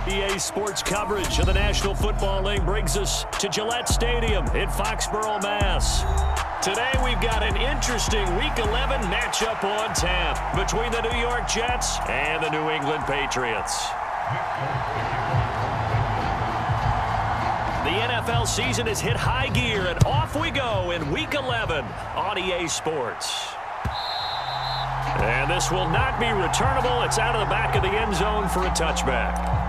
EA Sports coverage of the National Football League brings us to Gillette Stadium in Foxborough, Mass. Today we've got an interesting Week 11 matchup on tap between the New York Jets and the New England Patriots. The NFL season has hit high gear, and off we go in Week 11 on EA Sports. And this will not be returnable. It's out of the back of the end zone for a touchback.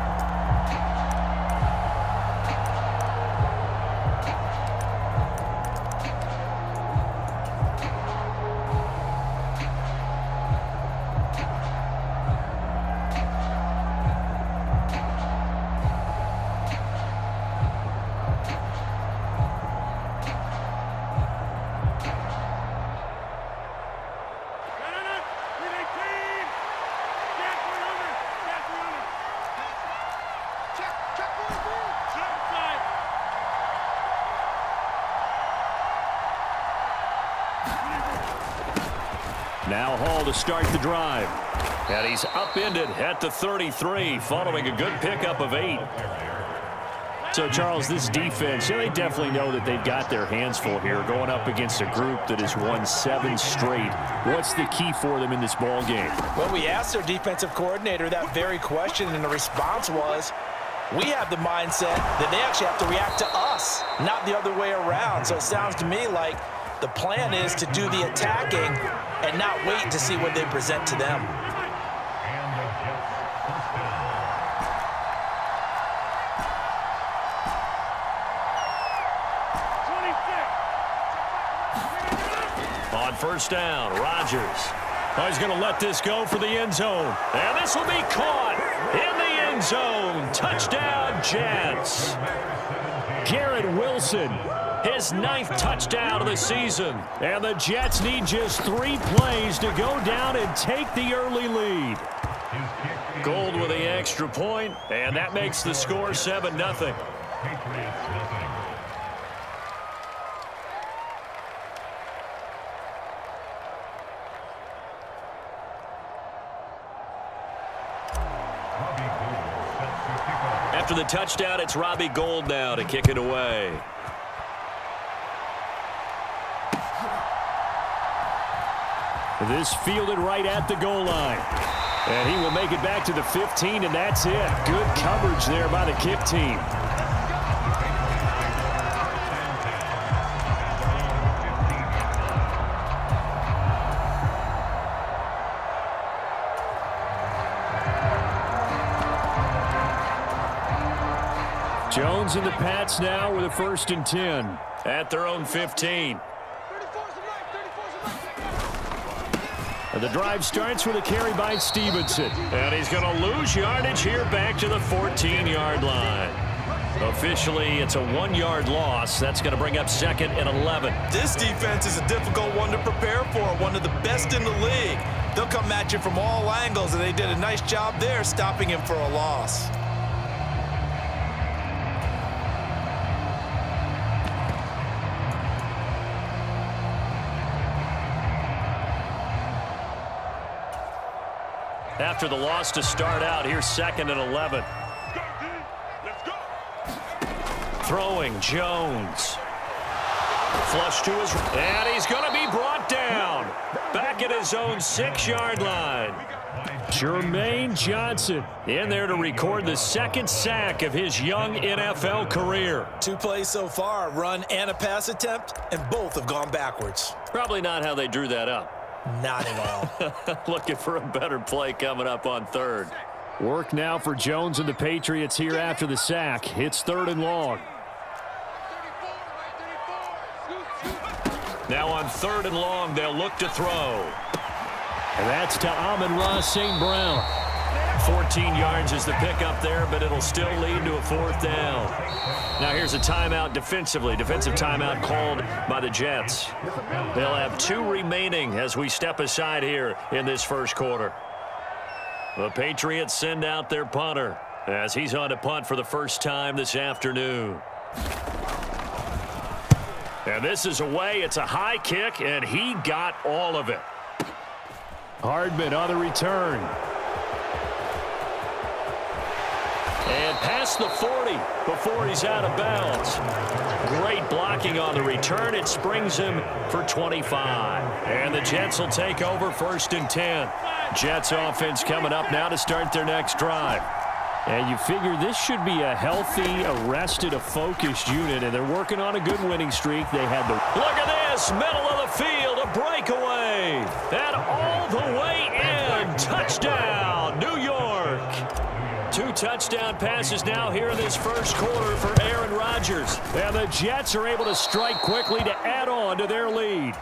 Now Hall to start the drive. And he's upended at the 33 following a good pickup of 8. So, Charles, this defense, they definitely know that they've got their hands full here going up against a group that has won 7 straight. What's the key for them in this ball game? Well, we asked their defensive coordinator that very question, and the response was, we have the mindset that they actually have to react to us, not the other way around. So it sounds to me like the plan is to do the attacking and not wait to see what they present to them. On first down, Rodgers. Oh, he's going to let this go for the end zone. And this will be caught in the end zone. Touchdown, Jets. Garrett Wilson, his 9th touchdown of the season. And the Jets need just 3 plays to go down and take the early lead. Gold with the extra point, and that makes the score 7-0. After the touchdown, it's Robbie Gould now to kick it away. This fielded right at the goal line. And he will make it back to the 15, and that's it. Good coverage there by the kick team. Jones and the Pats now with a 1st and 10 at their own 15. And the drive starts with a carry by Stevenson. And he's going to lose yardage here back to the 14-yard line. Officially, it's a 1-yard loss. That's going to bring up 2nd and 11. This defense is a difficult one to prepare for, one of the best in the league. They'll come at you from all angles, and they did a nice job there stopping him for a loss. After the loss to start out, here's 2nd and 11. Throwing, Jones. Flush to his, and he's going to be brought down. Back at his own 6-yard line. Jermaine Johnson in there to record the 2nd sack of his young NFL career. 2 plays so far, run and a pass attempt, and both have gone backwards. Probably not how they drew that up. Not at all. Looking for a better play coming up on 3rd. Work now for Jones and the Patriots here after the sack. It's 3rd and long. Now on 3rd and long, they'll look to throw. And that's to Amon-Ra St. Brown. 14 yards is the pickup there, but it'll still lead to a 4th down. Now here's a timeout defensively. Defensive timeout called by the Jets. They'll have 2 remaining as we step aside here in this first quarter. The Patriots send out their punter as he's on to punt for the first time this afternoon. And this is away. It's a high kick, and he got all of it. Hardman on the return. And Past the 40 before he's out of bounds. Great blocking on the return. It springs him for 25. And the Jets will take over 1st and 10. Jets offense coming up now to start their next drive. And you figure this should be a healthy, arrested, a focused unit, and they're working on a good winning streak. They had the... Look at this, middle of the field, a breakaway. And all the way in. Touchdown, New York. 2 touchdown passes now here in this first quarter for Aaron Rodgers. And the Jets are able to strike quickly to add on to their lead.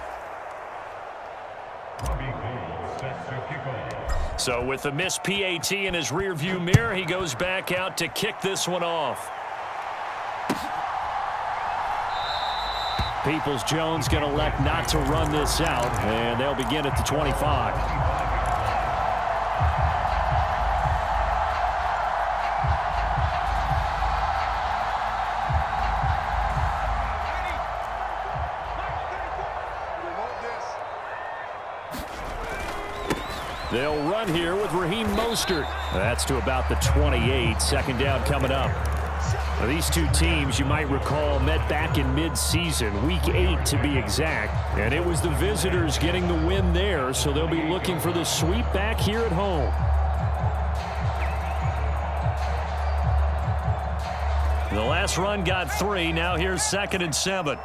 So with the missed PAT in his rearview mirror, he goes back out to kick this one off. Peoples-Jones going to elect not to run this out, and they'll begin at the 25. They'll run here with Raheem Mostert. That's to about the 28. Second down coming up. Now, these two teams, you might recall, met back in mid-season, Week 8 to be exact. And it was the visitors getting the win there, so they'll be looking for the sweep back here at home. The last run got 3. Now here's 2nd and 7.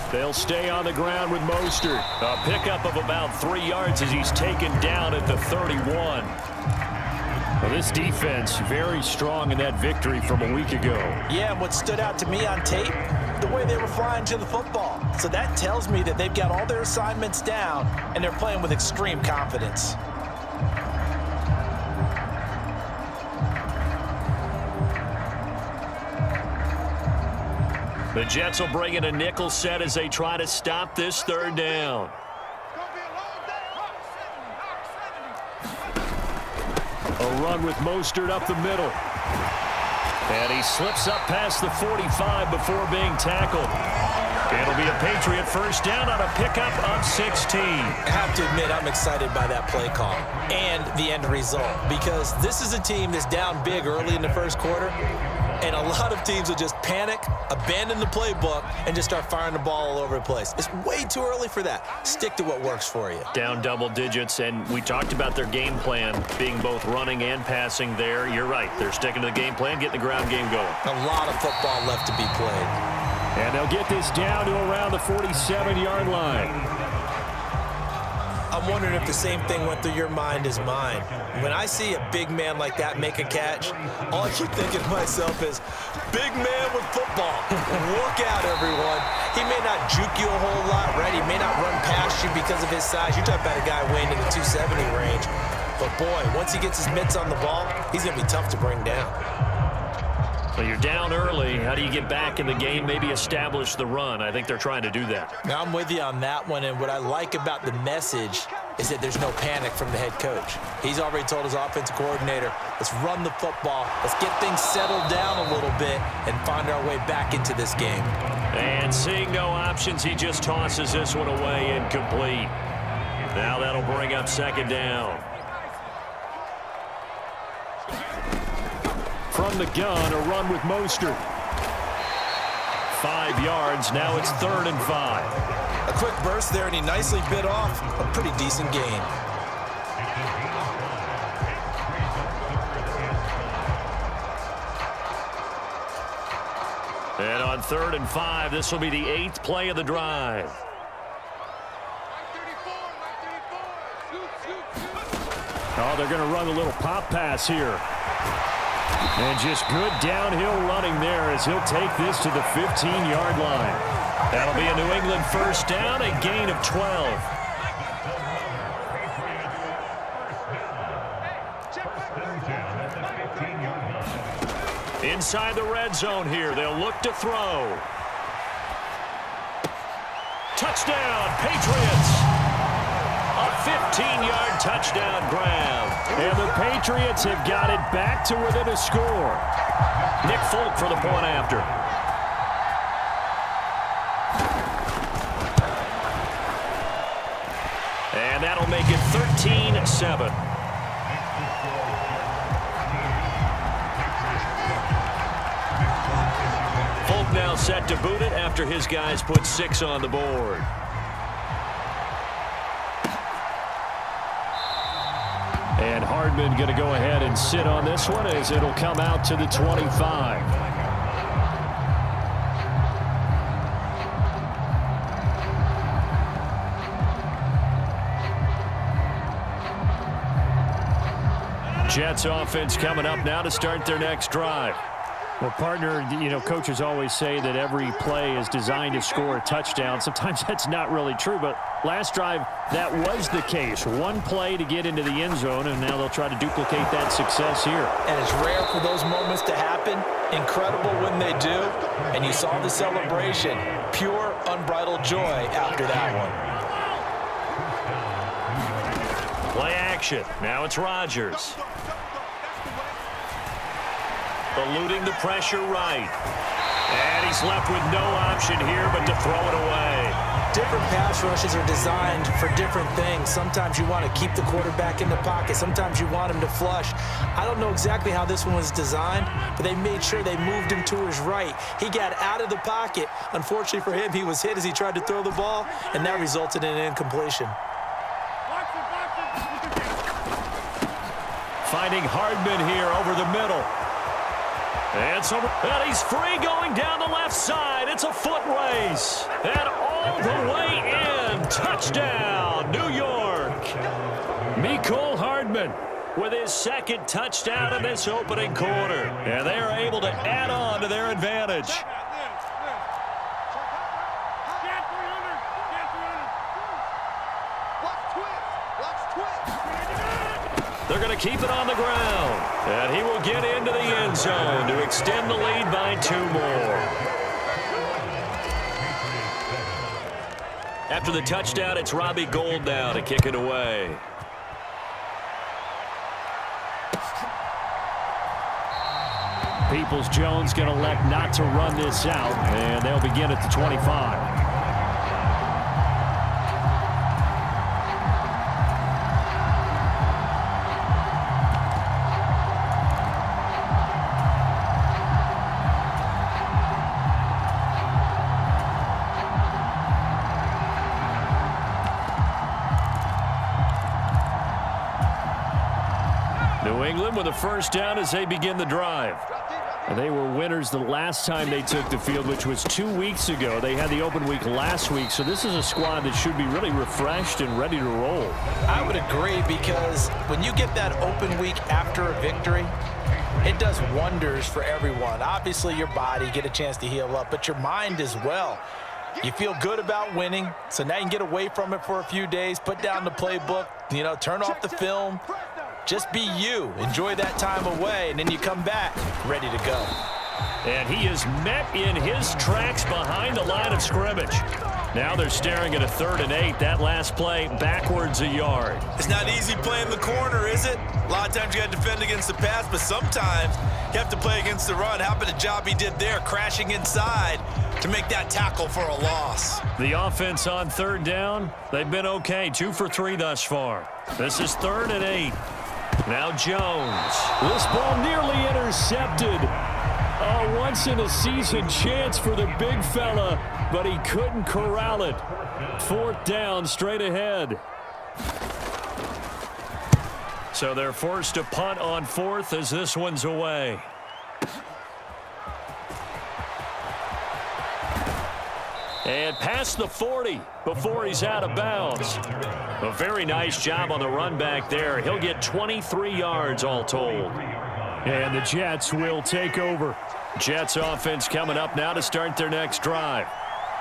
They'll stay on the ground with Mostert. A pickup of about 3 yards as he's taken down at the 31. Well, this defense very strong in that victory from a week ago. Yeah, and what stood out to me on tape, the way they were flying to the football. So that tells me that they've got all their assignments down, and they're playing with extreme confidence. The Jets will bring in a nickel set as they try to stop this 3rd down. A run with Mostert up the middle. And he slips up past the 45 before being tackled. It'll be a Patriot 1st down on a pickup of 16. I have to admit, I'm excited by that play call and the end result, because this is a team that's down big early in the first quarter. And a lot of teams will just panic, abandon the playbook, and just start firing the ball all over the place. It's way too early for that. Stick to what works for you. Down double digits, and we talked about their game plan being both running and passing there. You're right. They're sticking to the game plan, getting the ground game going. A lot of football left to be played. And they'll get this down to around the 47-yard line. I'm wondering if the same thing went through your mind as mine. When I see a big man like that make a catch, all I keep thinking to myself is, big man with football. Look out, everyone. He may not juke you a whole lot, right? He may not run past you because of his size. You're talking about a guy weighing in the 270 range. But, boy, once he gets his mitts on the ball, he's going to be tough to bring down. Well, you're down early. How do you get back in the game, maybe establish the run? I think they're trying to do that. Now, I'm with you on that one, and what I like about the message is that there's no panic from the head coach. He's already told his offensive coordinator, let's run the football, let's get things settled down a little bit and find our way back into this game. And seeing no options, he just tosses this one away incomplete. Now that'll bring up 2nd down. From the gun, a run with Mostert. 5 yards. Now it's 3rd and 5. A quick burst there, and he nicely bit off a pretty decent gain. And on 3rd and 5, this will be the 8th play of the drive. Oh, they're going to run a little pop pass here. And just good downhill running there as he'll take this to the 15-yard line. That'll be a New England 1st down, a gain of 12. Inside the red zone here, they'll look to throw. Touchdown, Patriots! A 15-yard touchdown grab. And the Patriots have got it back to within a score. Nick Folk for the point after. And that'll make it 13-7. to boot it after his guys put 6 on the board. And Hardman going to go ahead and sit on this one as it'll come out to the 25. Jets offense coming up now to start their next drive. Well, partner, coaches always say that every play is designed to score a touchdown. Sometimes that's not really true, but last drive, that was the case. One play to get into the end zone, and now they'll try to duplicate that success here. And it's rare for those moments to happen. Incredible when they do. And you saw the celebration. Pure, unbridled joy after that one. Play action. Now it's Rodgers. Eluding the pressure right. And he's left with no option here but to throw it away. Different pass rushes are designed for different things. Sometimes you want to keep the quarterback in the pocket. Sometimes you want him to flush. I don't know exactly how this one was designed, but they made sure they moved him to his right. He got out of the pocket. Unfortunately for him, he was hit as he tried to throw the ball, and that resulted in an incompletion. Finding Hardman here over the middle. And he's free going down the left side. It's a foot race. And all the way in. Touchdown, New York. Mecole Hardman with his second touchdown in this opening quarter. And they are able to add on to their advantage. They're going to keep it on the ground. And he will get into the end zone to extend the lead by 2 more. After the touchdown, it's Robbie Gould now to kick it away. Peoples-Jones going to elect not to run this out, and they'll begin at the 25. New England with a first down as they begin the drive. And they were winners the last time they took the field, which was 2 weeks ago. They had the open week last week, so this is a squad that should be really refreshed and ready to roll. I would agree, because when you get that open week after a victory, it does wonders for everyone. Obviously, your body, get a chance to heal up, but your mind as well. You feel good about winning, so now you can get away from it for a few days, put down the playbook, turn off the film. Just be you. Enjoy that time away, and then you come back ready to go. And he is met in his tracks behind the line of scrimmage. Now they're staring at a 3rd and 8. That last play backwards a yard. It's not easy playing the corner, is it? A lot of times you got to defend against the pass, but sometimes you have to play against the run. How about the job he did there, crashing inside to make that tackle for a loss? The offense on 3rd down, they've been okay. 2 for 3 thus far. This is 3rd and 8. Now Jones. This ball nearly intercepted. A once-in-a-season chance for the big fella, but he couldn't corral it. 4th down, straight ahead. So they're forced to punt on 4th as this one's away. And past the 40 before he's out of bounds. A very nice job on the run back there. He'll get 23 yards all told. And the Jets will take over. Jets offense coming up now to start their next drive.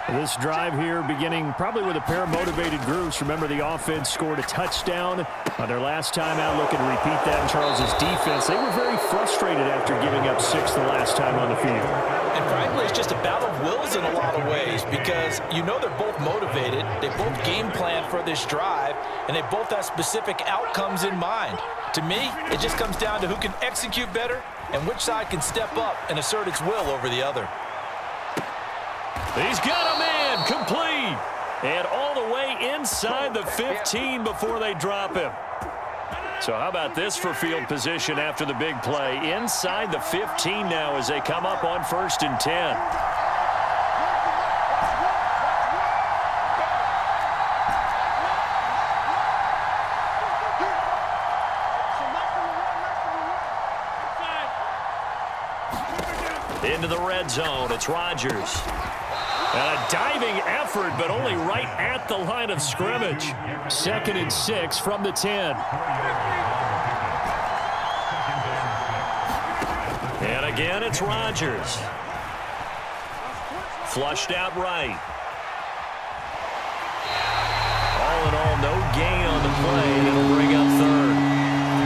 This drive here beginning probably with a pair of motivated groups. Remember, the offense scored a touchdown on their last time out. Looking to repeat that in Charles's defense. They were very frustrated after giving up 6 the last time on the field. And frankly, it's just a battle of wills in a lot of ways, because they're both motivated. They both game plan for this drive, and they both have specific outcomes in mind. To me, it just comes down to who can execute better and which side can step up and assert its will over the other. He's got a man complete. And all the way inside the 15 before they drop him. So how about this for field position after the big play? Inside the 15 now as they come up on 1st and 10. Into the red zone, it's Rodgers. And a diving effort, but only right at the line of scrimmage. 2nd and 6 from the 10. And again, it's Rodgers. Flushed out right. All in all, no gain on the play, and it'll bring up 3rd.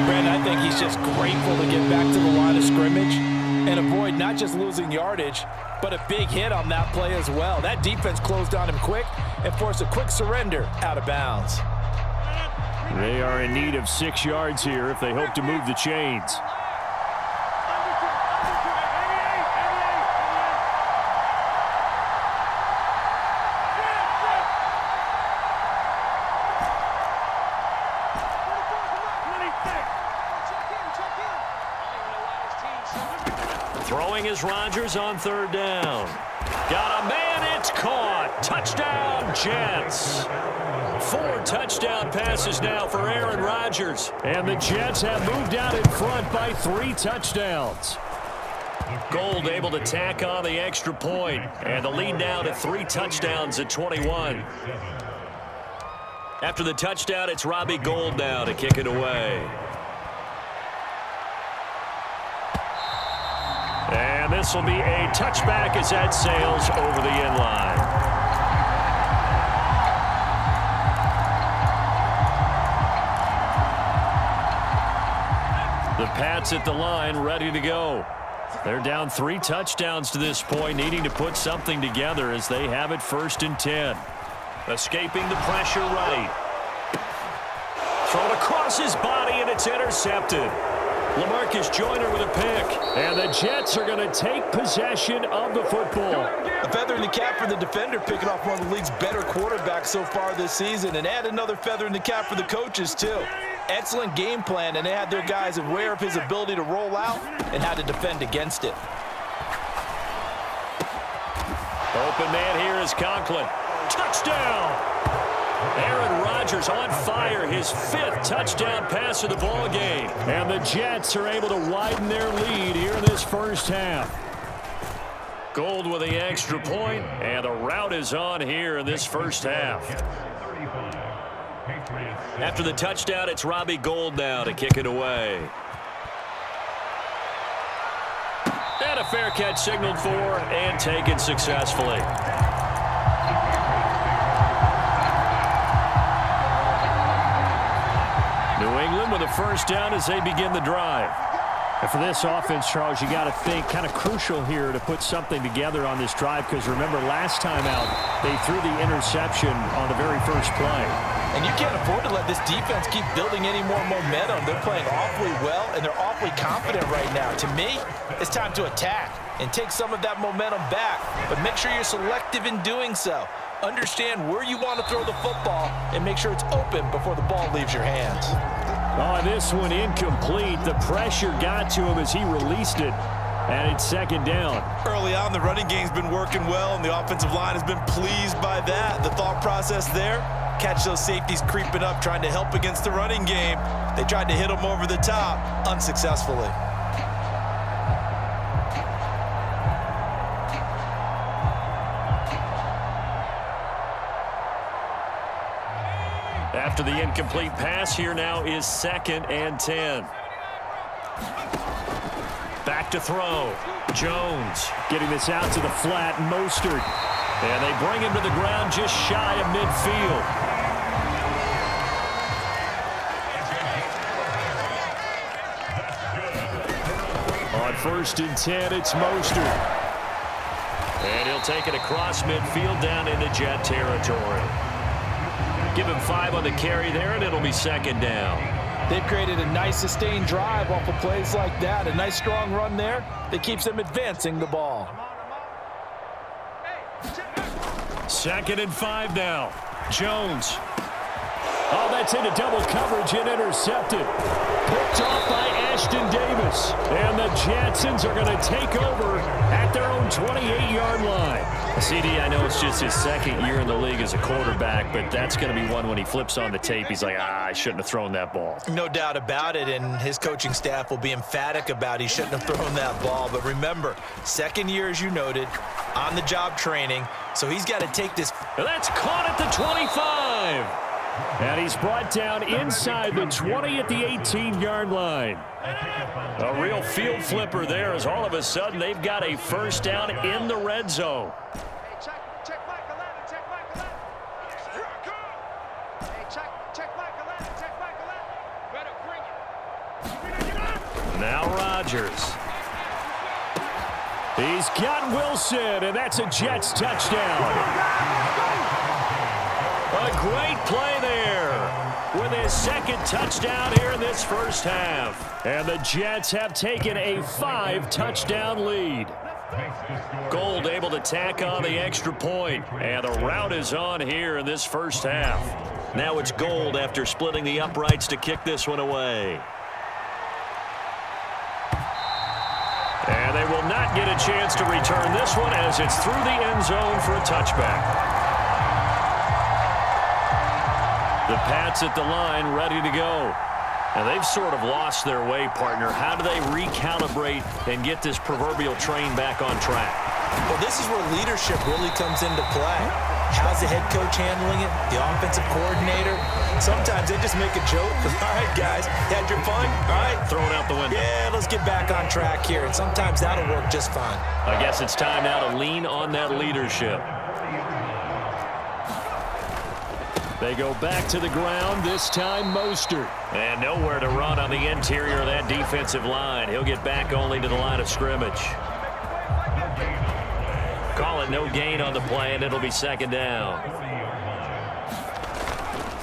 Brandon, I think he's just grateful to get back to the line of scrimmage and avoid not just losing yardage, but a big hit on that play as well. That defense closed on him quick and forced a quick surrender out of bounds. They are in need of 6 yards here if they hope to move the chains. Throwing is Rodgers on 3rd down. Got a man, it's caught. Touchdown, Jets. 4 touchdown passes now for Aaron Rodgers. And the Jets have moved out in front by 3 touchdowns. Gold able to tack on the extra point, and the lead now to 3 touchdowns at 21. After the touchdown, it's Robbie Gould now to kick it away. And this will be a touchback as that sails over the end line. The Pats at the line, ready to go. They're down 3 touchdowns to this point, needing to put something together as they have it 1st and 10. Escaping the pressure right. Thrown across his body, and it's intercepted. LaMarcus Joyner with a pick. And the Jets are going to take possession of the football. A feather in the cap for the defender, picking off one of the league's better quarterbacks so far this season, and add another feather in the cap for the coaches, too. Excellent game plan, and they had their guys aware of his ability to roll out and how to defend against it. Open man here is Conklin. Touchdown! Aaron Rodgers on fire, his 5th touchdown pass of the ball game. And the Jets are able to widen their lead here in this first half. Gould with the extra point, and the route is on here in this first half. After the touchdown, it's Robbie Gould now to kick it away. And a fair catch signaled for and taken successfully. New England with a 1st down as they begin the drive. And for this offense, Charles, you got to think kind of crucial here to put something together on this drive, because remember last time out they threw the interception on the very first play. And you can't afford to let this defense keep building any more momentum. They're playing awfully well, and they're awfully confident right now. To me, it's time to attack and take some of that momentum back, but make sure you're selective in doing so. Understand where you want to throw the football and make sure it's open before the ball leaves your hands. Oh, this one incomplete. The pressure got to him as he released it, and it's 2nd down. Early on, the running game's been working well, and the offensive line has been pleased by that. The thought process there, catch those safeties creeping up, trying to help against the running game. They tried to hit them over the top, unsuccessfully. After the incomplete pass, here now is 2nd and 10. Back to throw. Jones getting this out to the flat. Mostert. And they bring him to the ground just shy of midfield. On 1st and 10, it's Mostert. And he'll take it across midfield down into Jet territory. Give him 5 on the carry there, and it'll be 2nd down. They've created a nice sustained drive off of plays like that. A nice strong run there that keeps them advancing the ball. 2nd and 5 now. Jones. Oh, that's into double coverage and intercepted. Picked off by Ashtyn Davis. And the Jetsons are going to take over at their own 28-yard line. CD, I know it's just his second year in the league as a quarterback, but that's going to be one when he flips on the tape. He's like, I shouldn't have thrown that ball. No doubt about it, and his coaching staff will be emphatic about he shouldn't have thrown that ball. But remember, second year, as you noted, on-the-job training, so he's got to take this. And that's caught at the 25. And he's brought down inside the 20 at the 18-yard line. A real field flipper there as all of a sudden they've got a first down in the red zone. Now Rodgers. He's got Wilson, and that's a Jets touchdown. A great play there with his second touchdown here in this first half. And the Jets have taken a 5-touchdown lead. Gold able to tack on the extra point, and the route is on here in this first half. Now it's Gold after splitting the uprights to kick this one away. And they will not get a chance to return this one as it's through the end zone for a touchback. The Pats at the line ready to go. And they've sort of lost their way, partner. How do they recalibrate and get this proverbial train back on track? Well, this is where leadership really comes into play. How's the head coach handling it? The offensive coordinator? Sometimes they just make a joke. All right, guys, had your fun? All right. Throw it out the window. Yeah, let's get back on track here. And sometimes that'll work just fine. I guess it's time now to lean on that leadership. They go back to the ground, this time Mostert. And nowhere to run on the interior of that defensive line. He'll get back only to the line of scrimmage. Call it no gain on the play, and it'll be second down.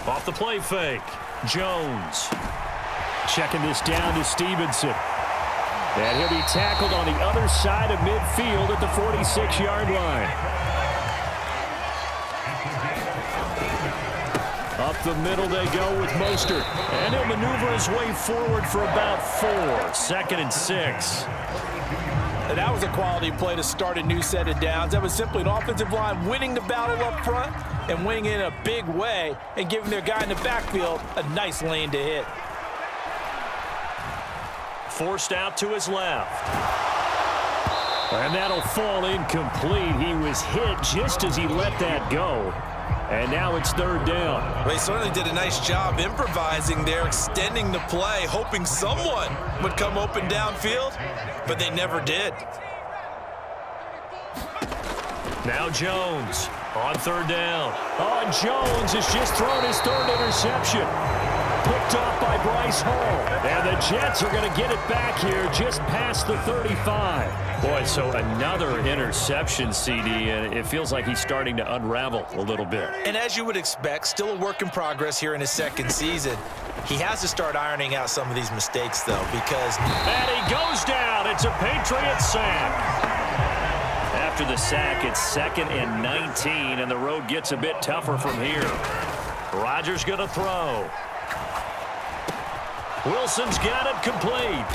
Off the play fake, Jones. Checking this down to Stevenson. And he'll be tackled on the other side of midfield at the 46-yard line. Up the middle they go with Mostert. And he'll maneuver his way forward for about 4. 2nd and 6. And that was a quality play to start a new set of downs. That was simply an offensive line winning the battle up front and winning it in a big way and giving their guy in the backfield a nice lane to hit. Forced out to his left. And that'll fall incomplete. He was hit just as he let that go. And now it's third down. Well, he certainly did a nice job improvising there, extending the play, hoping someone would come open downfield, but they never did. Now Jones on third down. Oh, Jones has just thrown his third interception. Picked off by Bryce Hall. And the Jets are going to get it back here just past the 35. Boy, so another interception, CD, and it feels like he's starting to unravel a little bit. And as you would expect, still a work in progress here in his second season. He has to start ironing out some of these mistakes, though, because... And he goes down. It's a Patriot sack. After the sack, it's 2nd and 19, and the road gets a bit tougher from here. Rodgers going to throw. Wilson's got it complete.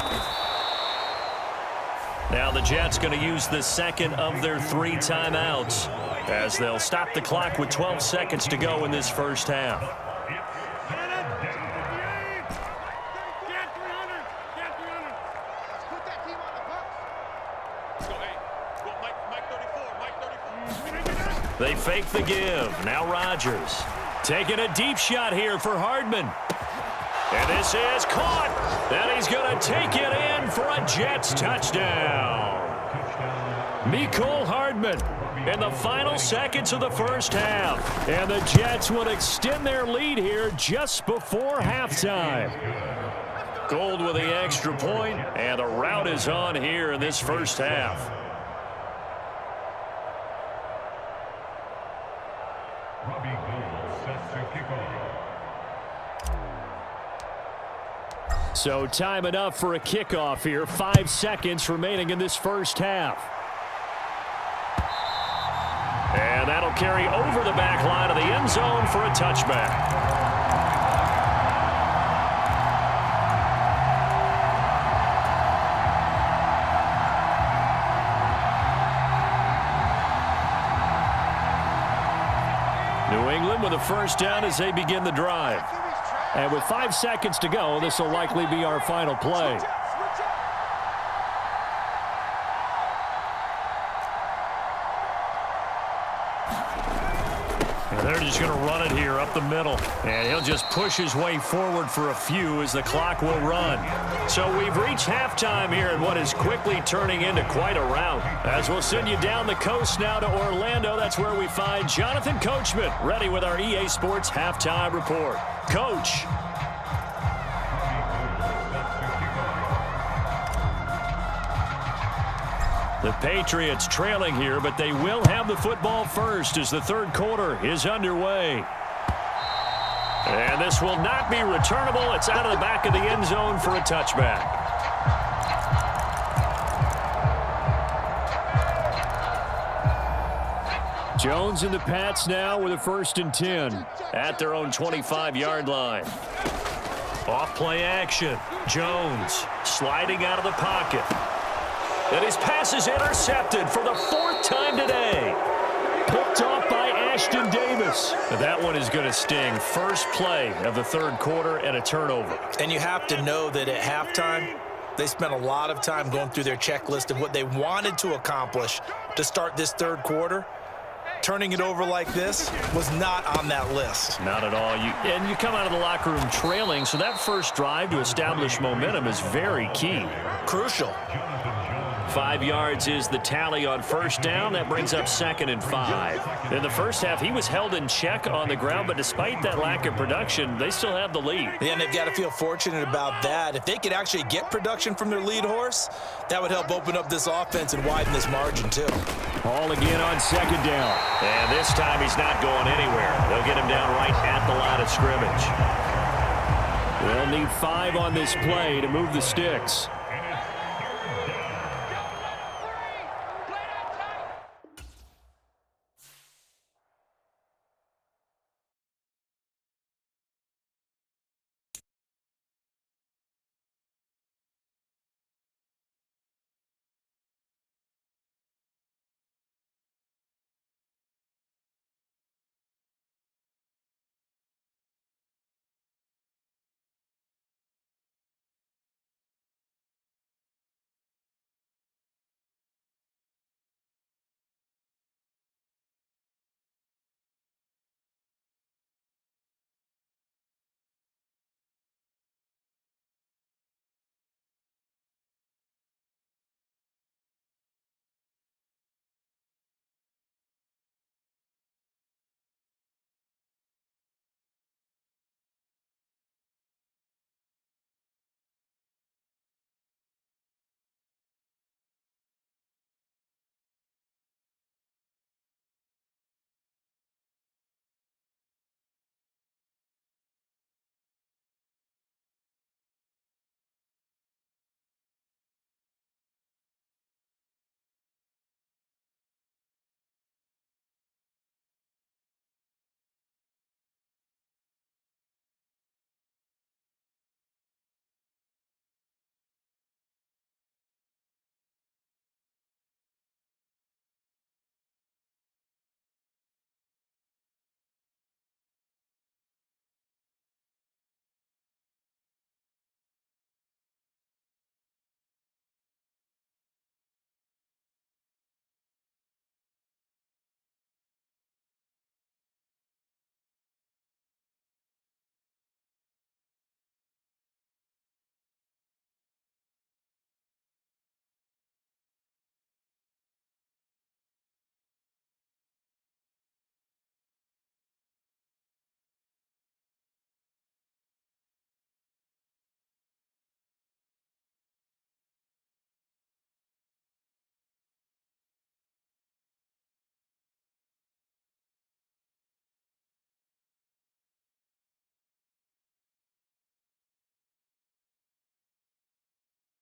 Now the Jets going to use the second of their 3 timeouts as they'll stop the clock with 12 seconds to go in this first half. They fake the give. Now Rodgers taking a deep shot here for Hardman. And this is caught. And he's going to take it in for a Jets touchdown. Mecole Hardman in the final seconds of the first half. And the Jets will extend their lead here just before halftime. Gold with the extra point, and the route is on here in this first half. So time enough for a kickoff here. 5 seconds remaining in this first half. And that'll carry over the back line of the end zone for a touchback. 1 England with a first down as they begin the drive. And with 5 seconds to go, this will likely be our final play. And they're just going to run it here up the middle. And he'll just push his way forward for a few as the clock will run. So we've reached halftime here in what is quickly turning into quite a rout. As we'll send you down the coast now to Orlando, that's where we find Jonathan Coachman ready with our EA Sports Halftime Report. Coach. The Patriots trailing here, but they will have the football first as the third quarter is underway. And this will not be returnable. It's out of the back of the end zone for a touchback. Jones and the Pats now with a 1st and 10 at their own 25-yard line. Off play action. Jones sliding out of the pocket. And his pass is intercepted for the 4th time today. Picked off by Ashton Davis. That one is going to sting. First play of the third quarter and a turnover. And you have to know that at halftime, they spent a lot of time going through their checklist of what they wanted to accomplish to start this third quarter. Turning it over like this was not on that list. Not at all. And you come out of the locker room trailing, so that first drive to establish momentum is very key. Crucial. 5 yards is the tally on first down. That brings up 2nd and 5. In the first half, he was held in check on the ground, but despite that lack of production, they still have the lead. Yeah, and they've got to feel fortunate about that. If they could actually get production from their lead horse, that would help open up this offense and widen this margin too. Ball again on 2nd down. And this time he's not going anywhere. They'll get him down right at the line of scrimmage. They'll need 5 on this play to move the sticks.